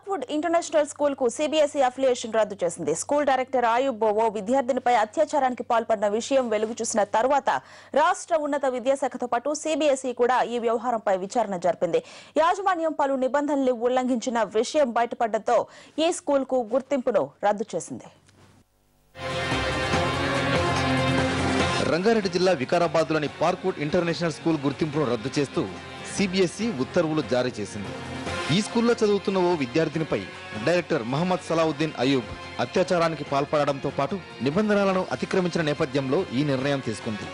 పార్క్వుడ్ international school కు CBSE affiliation రద్దు చేసింది. స్కూల్ డైరెక్టర్ ఆయుబ్ ఓ విద్యార్థినిపై అత్యాచారానికి పాల్పడిన విషయం వెలుగు చూసిన తర్వాత రాష్ట్ర ఉన్నత విద్యాశాఖతో పాటు సిబిఎస్ఈ కూడా ఈ వ్యవహారంపై విచారణ జరిపింది. యాజమాన్యం పలు నిబంధనలు ఉల్లంఘించిన విషయం బయటపడడంతో ఈ స్కూల్ కు గుర్తింపును రద్దు చేసింది. రంగారెడ్డి జిల్లా వికారాబాద్లోని పార్క్వుడ్ ఇంటర్నేషనల్ స్కూల్ గుర్తింపును రద్దు చేస్తూ సిబిఎస్ఈ ఉత్తర్వులు జారీ చేసింది. ఈ స్కూల్లో చదువుతున్న ఓ విద్యార్థినిపై డైరెక్టర్ మహమ్మద్ సలావుద్దీన్ అయూబ్ అత్యాచారానికి పాల్పడడంతో పాటు నిబంధనలను అతిక్రమించిన నేపథ్యంలో ఈ నిర్ణయం తీసుకుంది.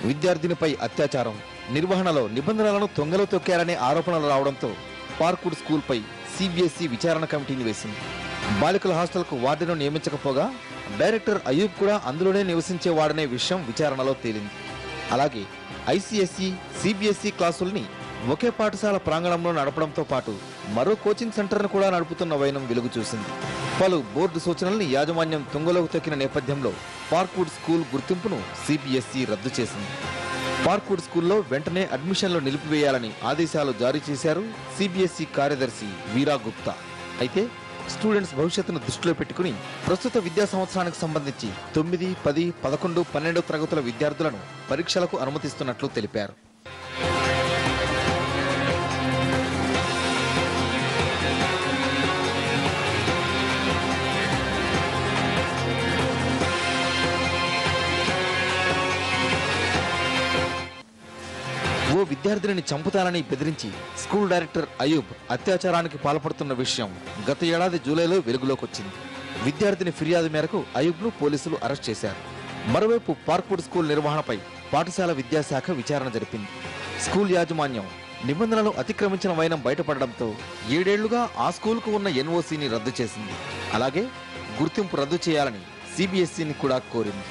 విద్యార్థినిపై అత్యాచారం, నిర్వహణలో నిబంధనలను తొంగలో తొక్కారనే ఆరోపణలు రావడంతో పార్క్వుడ్ స్కూల్పై సిబిఎస్ఈ విచారణ కమిటీని వేసింది. బాలికల హాస్టల్కు వార్డెను నియమించకపోగా డైరెక్టర్ అయూబ్ కూడా అందులోనే నివసించేవాడనే విషయం విచారణలో తేలింది. అలాగే ఐసిఎస్ఈ, సిబిఎస్ఈ క్లాసుల్ని ఒకే పాఠశాల ప్రాంగణంలో నడపడంతో పాటు మరో కోచింగ్ సెంటర్ను కూడా నడుపుతున్న వైనం వెలుగు చూసింది. పలు బోర్డు సూచనల్ని యాజమాన్యం తుంగలోకి తొక్కిన నేపథ్యంలో పార్క్వుడ్ స్కూల్ గుర్తింపును సిబిఎస్ఈ రద్దు చేసింది. పార్క్వుడ్ స్కూల్లో వెంటనే అడ్మిషన్లు నిలిపివేయాలని ఆదేశాలు జారీ చేశారు సిబిఎస్ఈ కార్యదర్శి వీరా గుప్తా. అయితే స్టూడెంట్స్ భవిష్యత్తును దృష్టిలో పెట్టుకుని ప్రస్తుత విద్యా సంవత్సరానికి సంబంధించి 9, 10, 11, 12 తరగతుల విద్యార్థులను పరీక్షలకు అనుమతిస్తున్నట్లు తెలిపారు. ఓ విద్యార్థిని చంపుతానని బెదిరించి స్కూల్ డైరెక్టర్ అయూబ్ అత్యాచారానికి పాల్పడుతున్న విషయం గత ఏడాది జూలైలో వెలుగులోకి వచ్చింది. విద్యార్థిని ఫిర్యాదు మేరకు అయూబ్ను పోలీసులు అరెస్ట్ చేశారు. మరోవైపు పార్క్వుడ్ స్కూల్ నిర్వహణపై పాఠశాల విద్యాశాఖ విచారణ జరిపింది. స్కూల్ యాజమాన్యం నిబంధనలు అతిక్రమించిన వైనం బయటపడడంతో 7 ఏళ్లుగా ఆ స్కూల్కు ఉన్న ఎన్ఓసీని రద్దు చేసింది. అలాగే గుర్తింపు రద్దు చేయాలని సిబిఎస్ఈని కూడా కోరింది.